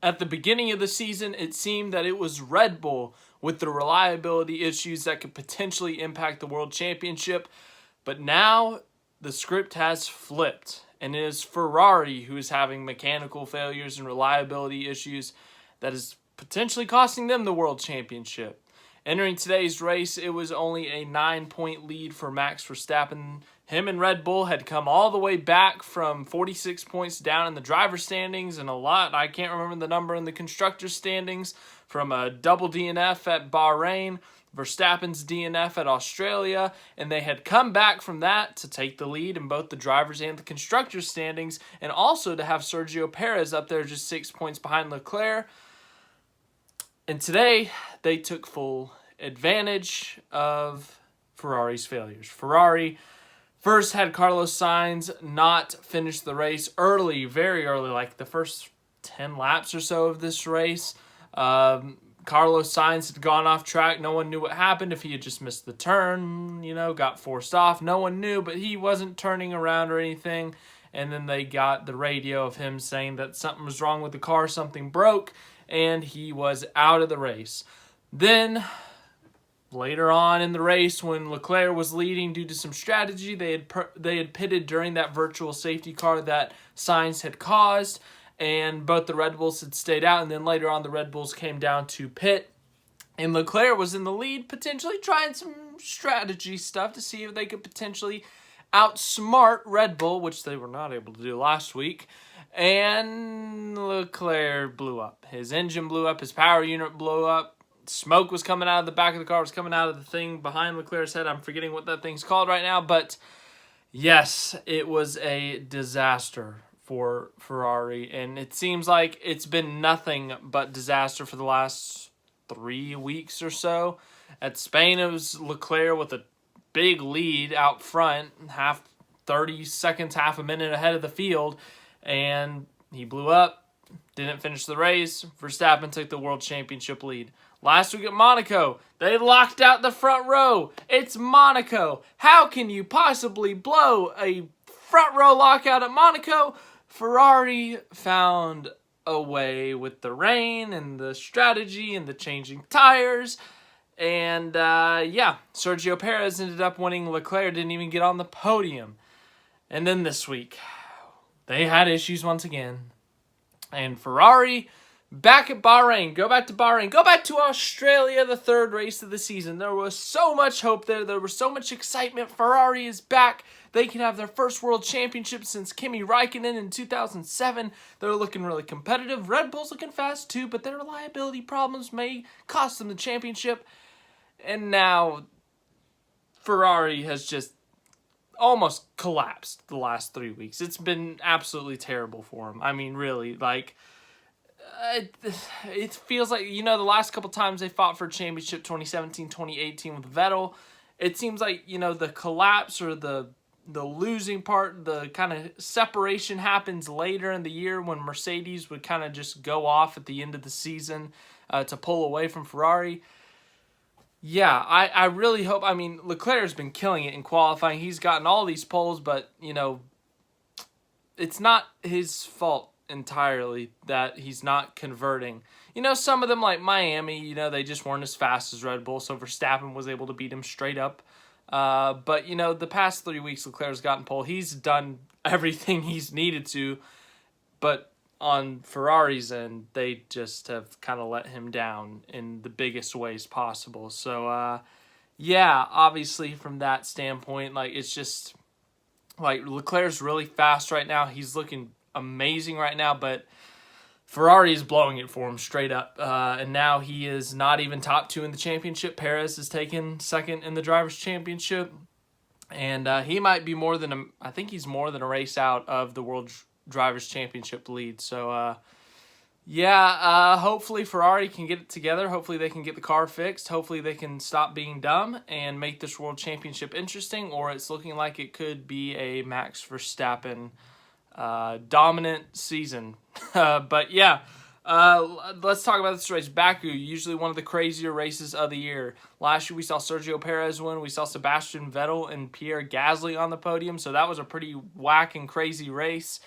At the beginning of the season, it seemed that it was Red Bull with the reliability issues that could potentially impact the World Championship. But now the script has flipped, and it is Ferrari who is having mechanical failures and reliability issues that is potentially costing them the World Championship. Entering today's race, it was only a 9-point lead for Max Verstappen. Him and Red Bull had come all the way back from 46 points down in the driver's standings and a lot, I can't remember the number in the constructor's standings, from a double DNF at Bahrain, Verstappen's DNF at Australia, and they had come back from that to take the lead in both the drivers and the constructors' standings, and also to have Sergio Perez up there just 6 points behind Leclerc. And today, they took full advantage of Ferrari's failures. Ferrari first had Carlos Sainz not finish the race early, very early, like the first 10 laps or so of this race. Carlos Sainz had gone off track. No one knew what happened. If he had just missed the turn, got forced off. No one knew, but he wasn't turning around or anything. And then they got the radio of him saying that something was wrong with the car, something broke, and he was out of the race. Then, later on in the race, when Leclerc was leading due to some strategy, they had pitted during that virtual safety car that Sainz had caused, and both the Red Bulls had stayed out, and then later on the Red Bulls came down to pit, and Leclerc was in the lead, potentially trying some strategy stuff to see if they could potentially outsmart Red Bull, which they were not able to do last week. And Leclerc blew up. His engine blew up. His power unit blew up. Smoke was coming out of the back of the car. It was coming out of the thing behind Leclerc's head. I'm forgetting what that thing's called right now. But yes, it was a disaster for Ferrari. And it seems like it's been nothing but disaster for the last 3 weeks or so. At Spain, it was Leclerc with a big lead out front, 30 seconds, half a minute ahead of the field. And he blew up, didn't finish the race. Verstappen took the World Championship lead. Last week at Monaco, they locked out the front row. It's Monaco. How can you possibly blow a front row lockout at Monaco? Ferrari found a way with the rain and the strategy and the changing tires. And Sergio Perez ended up winning. Leclerc didn't even get on the podium. And then this week, they had issues once again. And Ferrari, back at Bahrain. Go back to Bahrain. Go back to Australia, the third race of the season. There was so much hope there. There was so much excitement. Ferrari is back. They can have their first world championship since Kimi Räikkönen in 2007. They're looking really competitive. Red Bull's looking fast too, but their reliability problems may cost them the championship. And now Ferrari has just almost collapsed the last 3 weeks. It's been absolutely terrible for them. I mean, really, it feels like, the last couple times they fought for a championship, 2017, 2018 with Vettel, it seems like, the collapse or the losing part, the kind of separation happens later in the year when Mercedes would kind of just go off at the end of the season to pull away from Ferrari. Yeah, I really hope. I mean, Leclerc has been killing it in qualifying. He's gotten all these poles, but, it's not his fault entirely that he's not converting. Some of them, like Miami, they just weren't as fast as Red Bull, so Verstappen was able to beat him straight up. But, the past 3 weeks, Leclerc's gotten pole. He's done everything he's needed to, but on Ferrari's end, they just have kind of let him down in the biggest ways possible. So, obviously from that standpoint, it's just, Leclerc's really fast right now. He's looking amazing right now, but Ferrari is blowing it for him straight up. And now he is not even top 2 in the championship. Perez has taken second in the Drivers' Championship. And he might be I think he's more than a race out of the World Drivers' Championship lead. So, hopefully Ferrari can get it together. Hopefully they can get the car fixed. Hopefully they can stop being dumb and make this World Championship interesting, or it's looking like it could be a Max Verstappen dominant season. Let's talk about this race. Baku, usually one of the crazier races of the year. Last year we saw Sergio Perez win. We saw Sebastian Vettel and Pierre Gasly on the podium, so that was a pretty whack and crazy race.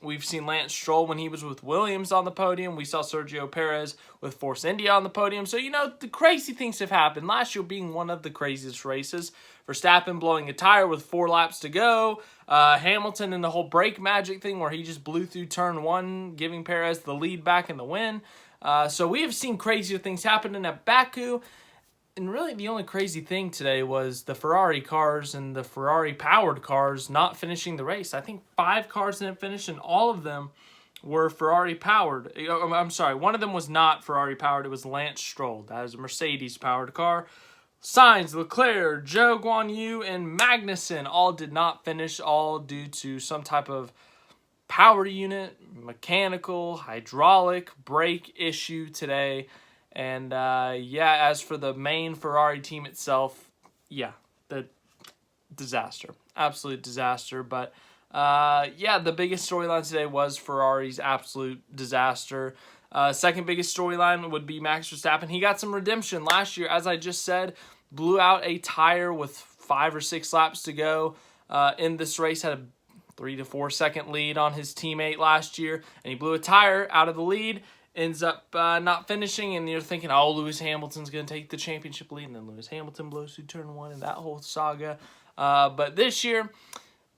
We've seen Lance Stroll when he was with Williams on the podium. We saw Sergio Perez with Force India on the podium. So, the crazy things have happened. Last year being one of the craziest races. Verstappen blowing a tire with 4 laps to go. Hamilton and the whole brake magic thing where he just blew through turn 1, giving Perez the lead back in the win. So we have seen crazier things happening at Baku. And really the only crazy thing today was the Ferrari cars and the Ferrari-powered cars not finishing the race. I think 5 cars didn't finish, and all of them were Ferrari-powered. I'm sorry, one of them was not Ferrari-powered. It was Lance Stroll. That is a Mercedes-powered car. Sainz, Leclerc, Zhou Guanyu, and Magnussen all did not finish, all due to some type of power unit, mechanical, hydraulic, brake issue today. And, as for the main Ferrari team itself, the disaster. Absolute disaster. But, the biggest storyline today was Ferrari's absolute disaster. Second biggest storyline would be Max Verstappen. He got some redemption last year, as I just said, blew out a tire with 5 or 6 laps to go in this race, had a 3 to 4 second lead on his teammate last year, and he blew a tire out of the lead. Ends up not finishing, and you're thinking, Lewis Hamilton's going to take the championship lead, and then Lewis Hamilton blows through turn 1 and that whole saga. But this year,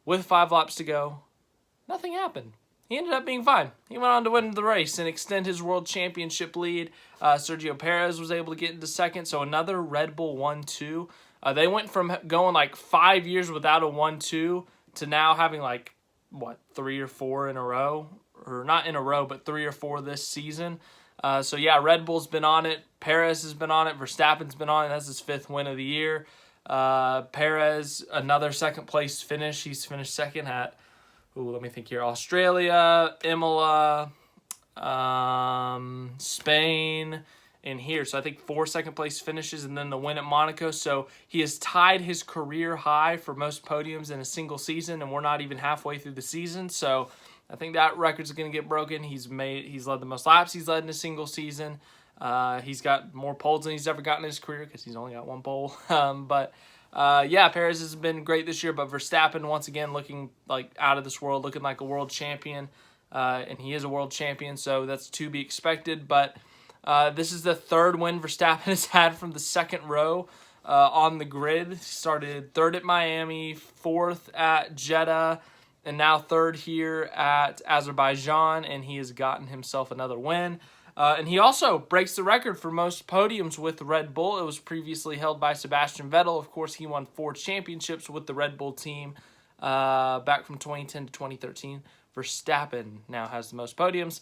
with 5 laps to go, nothing happened. He ended up being fine. He went on to win the race and extend his world championship lead. Sergio Perez was able to get into second, so another Red Bull 1-2. They went from going 5 years without a 1-2 to now having 3 or 4 in a row. Or not in a row, but 3 or 4 this season. Red Bull's been on it. Perez has been on it. Verstappen's been on it. That's his 5th win of the year. Perez, another second-place finish. He's finished second at, let me think here, Australia, Imola, Spain, and here. So I think 4 second-place finishes and then the win at Monaco. So he has tied his career high for most podiums in a single season, and we're not even halfway through the season. So I think that record's going to get broken. He's led the most laps he's led in a single season. He's got more poles than he's ever gotten in his career because he's only got 1 pole. Perez has been great this year, but Verstappen once again looking out of this world, looking like a world champion, and he is a world champion, so that's to be expected. But this is the 3rd win Verstappen has had from the second row on the grid. He started 3rd at Miami, 4th at Jeddah, and now 3rd here at Azerbaijan, and he has gotten himself another win. And he also breaks the record for most podiums with Red Bull. It was previously held by Sebastian Vettel. Of course, he won 4 championships with the Red Bull team back from 2010 to 2013. Verstappen now has the most podiums.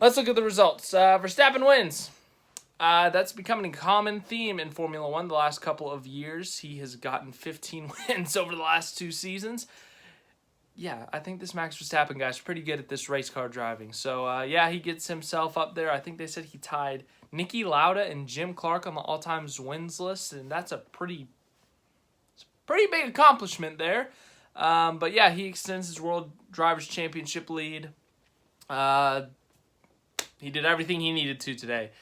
Let's look at the results. Verstappen wins. That's becoming a common theme in Formula One the last couple of years. He has gotten 15 wins over the last 2 seasons. Yeah, I think this Max Verstappen guy's pretty good at this race car driving. So, he gets himself up there. I think they said he tied Niki Lauda and Jim Clark on the all-time wins list, and that's a pretty big accomplishment there. He extends his World Drivers' Championship lead. He did everything he needed to today.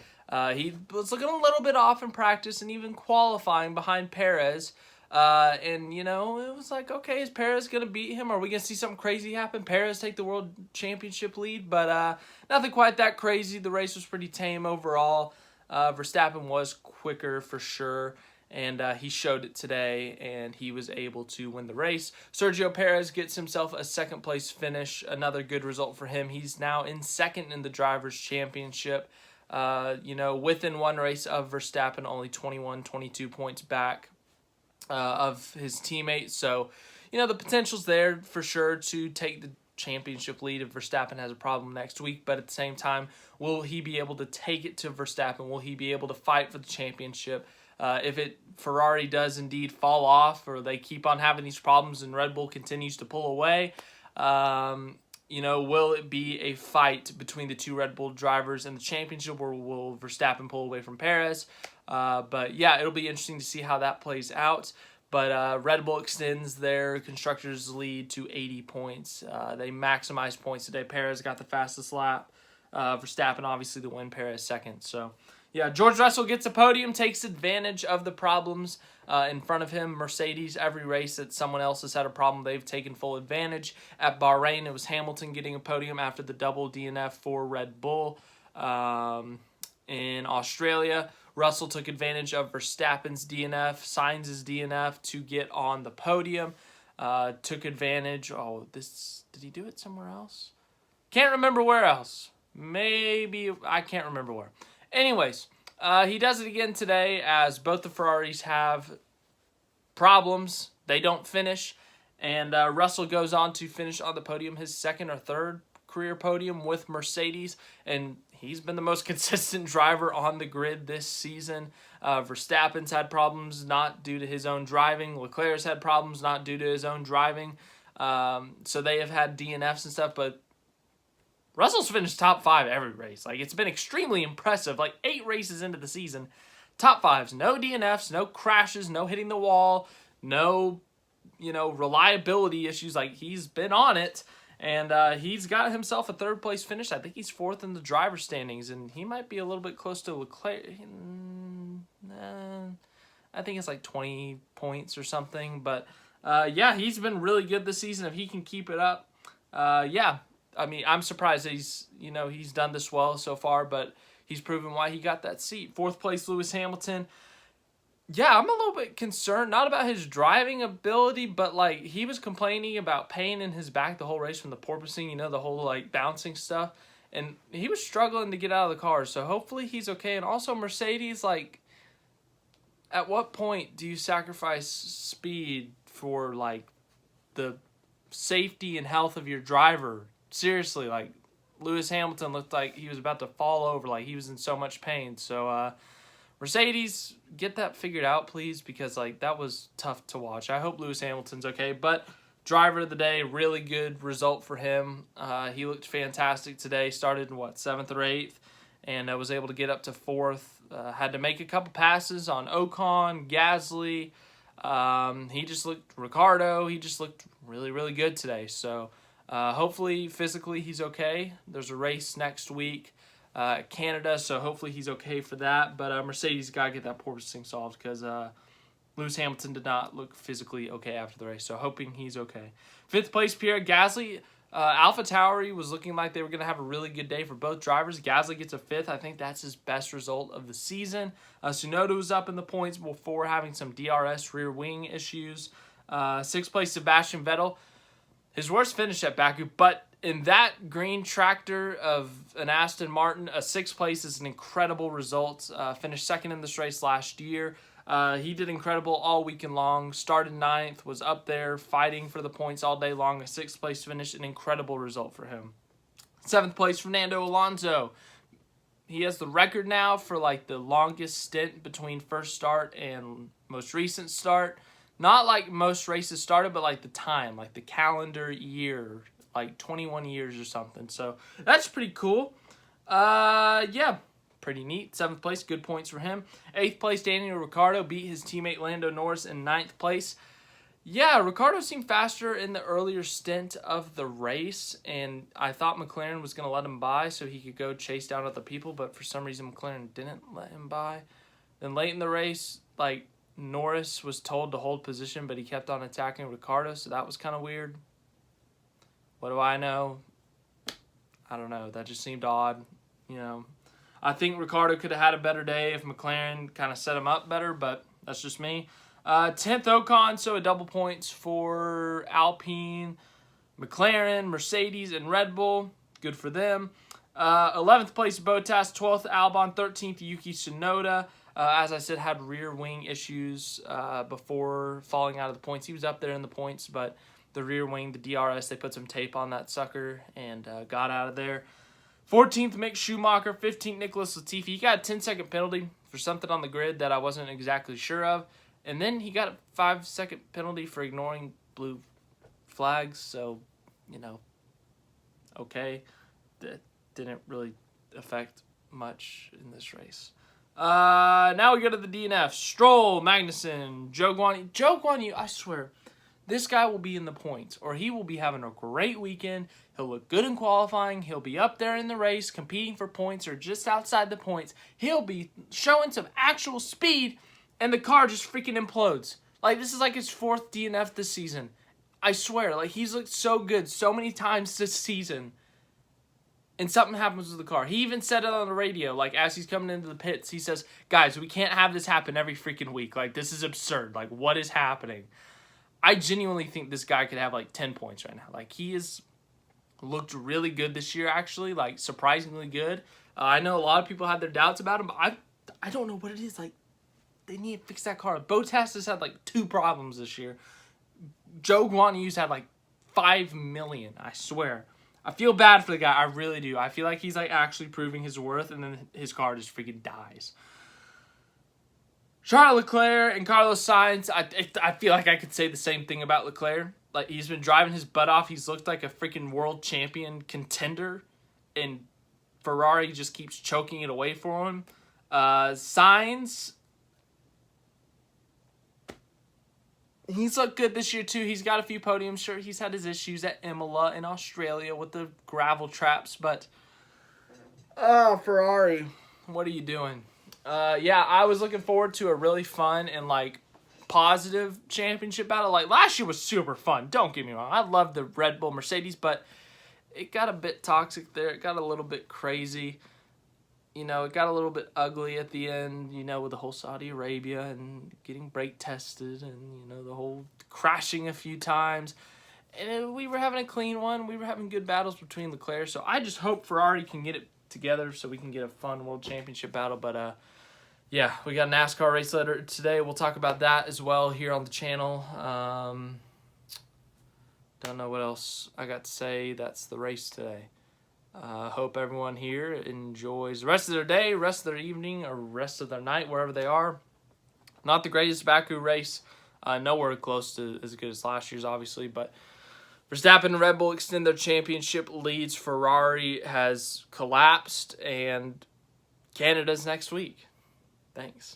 He was looking a little bit off in practice and even qualifying behind Perez. It was okay, is Perez going to beat him? Are we going to see something crazy happen? Perez take the World Championship lead? But nothing quite that crazy. The race was pretty tame overall. Verstappen was quicker for sure, and he showed it today, and he was able to win the race. Sergio Perez gets himself a 2nd place finish, another good result for him. He's now in 2nd in the Drivers' Championship. Within 1 race of Verstappen, only 22 points back of his teammates. So, the potential's there for sure to take the championship lead if Verstappen has a problem next week. But at the same time, will he be able to take it to Verstappen? Will he be able to fight for the championship? If Ferrari does indeed fall off, or they keep on having these problems and Red Bull continues to pull away, will it be a fight between the 2 Red Bull drivers in the championship, or will Verstappen pull away from Perez? It'll be interesting to see how that plays out. But Red Bull extends their constructors' lead to 80 points. They maximize points today. Perez got the fastest lap. Verstappen, obviously, the win. Perez second. So, Yeah, George Russell gets a podium, takes advantage of the problems in front of him. Mercedes, every race that someone else has had a problem, they've taken full advantage. At Bahrain, it was Hamilton getting a podium after the double DNF for Red Bull. In Australia, Russell took advantage of Verstappen's DNF, Sainz's DNF to get on the podium. Took advantage. Did he do it somewhere else? Can't remember where else. Maybe, I can't remember where. Anyways, he does it again today as both the Ferraris have problems. They don't finish. And Russell goes on to finish on the podium, his second or third career podium with Mercedes. And he's been the most consistent driver on the grid this season. Verstappen's had problems not due to his own driving. Leclerc's had problems not due to his own driving. So they have had DNFs and stuff, but Russell's finished top 5 every race. Like, it's been extremely impressive. Like, 8 races into the season, top 5s, no DNFs, no crashes, no hitting the wall, no, reliability issues. Like, he's been on it, and he's got himself a third-place finish. I think he's 4th in the driver's standings, and he might be a little bit close to Leclerc. I think it's like 20 points or something. But, yeah, he's been really good this season. If he can keep it up, yeah. I mean, I'm surprised that he's done this well so far, but he's proven why he got that seat. 4th place, Lewis Hamilton. Yeah, I'm a little bit concerned, not about his driving ability, but, like, he was complaining about pain in his back the whole race from the porpoising, the whole, like, bouncing stuff. And he was struggling to get out of the car, so hopefully he's okay. And also, Mercedes, like, at what point do you sacrifice speed for, like, the safety and health of your driver? Seriously, like, Lewis Hamilton looked like he was about to fall over, like he was in so much pain. So, Mercedes, get that figured out, please, because, like, that was tough to watch. I hope Lewis Hamilton's okay, but driver of the day, really good result for him. He looked fantastic today, started in, 7th or 8th, and was able to get up to 4th. Had to make a couple passes on Ocon, Gasly. Ricardo, he just looked really, really good today. So, hopefully, physically, he's okay. There's a race next week, Canada, so hopefully he's okay for that. But Mercedes got to get that porpoising solved because Lewis Hamilton did not look physically okay after the race, so hoping he's okay. 5th place, Pierre Gasly. AlphaTauri was looking like they were going to have a really good day for both drivers. Gasly gets a 5th. I think that's his best result of the season. Tsunoda was up in the points before having some DRS rear wing issues. 6th place, Sebastian Vettel. His worst finish at Baku, but in that green tractor of an Aston Martin, a 6th place is an incredible result. Finished 2nd in this race last year. He did incredible all weekend long. Started 9th, was up there fighting for the points all day long. A 6th place finish, an incredible result for him. 7th place, Fernando Alonso. He has the record now for, like, the longest stint between first start and most recent start. Not like most races started, but like the time, like the calendar year, like 21 years or something. So that's pretty cool. Yeah, pretty neat. 7th place, good points for him. 8th place, Daniel Ricciardo beat his teammate Lando Norris in 9th place. Yeah, Ricciardo seemed faster in the earlier stint of the race, and I thought McLaren was going to let him by so he could go chase down other people, but for some reason McLaren didn't let him by. Then late in the race, like, Norris was told to hold position, but he kept on attacking Ricciardo, so that was kind of weird. What do I know? I don't know. That just seemed odd. I think Ricciardo could have had a better day if McLaren kind of set him up better, but that's just me. 10th Ocon, so a double points for Alpine, McLaren, Mercedes, and Red Bull. Good for them. 11th place, Bottas. 12th, Albon. 13th, Yuki Tsunoda. As I said, had rear wing issues before falling out of the points. He was up there in the points, but the rear wing, the DRS, they put some tape on that sucker and got out of there. 14th, Mick Schumacher. 15th, Nicholas Latifi. He got a 10-second penalty for something on the grid that I wasn't exactly sure of. And then he got a 5-second penalty for ignoring blue flags. So, okay. That didn't really affect much in this race. Now we go to the DNF. Stroll, Magnussen, Zhou Guanyu. I swear, this guy will be in the points, or he will be having a great weekend. He'll look good in qualifying. He'll be up there in the race, competing for points or just outside the points. He'll be showing some actual speed, and the car just freaking implodes. Like, this is like his 4th DNF this season. I swear, like, he's looked so good so many times this season, and something happens with the car. He even said it on the radio, like, as he's coming into the pits, he says, guys, we can't have this happen every freaking week. Like, this is absurd. Like, what is happening? I genuinely think this guy could have, like, 10 points right now. Like, he has looked really good this year, actually, like, surprisingly good. I know a lot of people had their doubts about him, but I don't know what it is. Like, they need to fix that car. Bottas has had, like, 2 problems this year. Joe Guan Yu's had, like, 5 million, I swear. I feel bad for the guy. I really do. I feel like he's, like, actually proving his worth, and then his car just freaking dies. Charles Leclerc and Carlos Sainz, I feel like I could say the same thing about Leclerc. Like, he's been driving his butt off. He's looked like a freaking world champion contender, and Ferrari just keeps choking it away for him. Sainz, he's looked good this year, too. He's got a few podiums. Sure, he's had his issues at Imola in Australia with the gravel traps, but Ferrari, what are you doing? Yeah, I was looking forward to a really fun and, like, positive championship battle. Like, last year was super fun. Don't get me wrong. I love the Red Bull Mercedes, but it got a bit toxic there. It got a little bit crazy. You know, it got a little bit ugly at the end, you know, with the whole Saudi Arabia and getting brake tested and, you know, the whole crashing a few times. And we were having a clean one. We were having good battles between Leclerc. So I just hope Ferrari can get it together so we can get a fun World Championship battle. But, yeah, we got a NASCAR race later today. We'll talk about that as well here on the channel. Don't know what else I got to say. That's the race today. Hope everyone here enjoys the rest of their day, rest of their evening, or rest of their night, wherever they are. Not the greatest Baku race. Nowhere close to as good as last year's, obviously. But Verstappen and Red Bull extend their championship leads. Ferrari has collapsed, and Canada's next week. Thanks.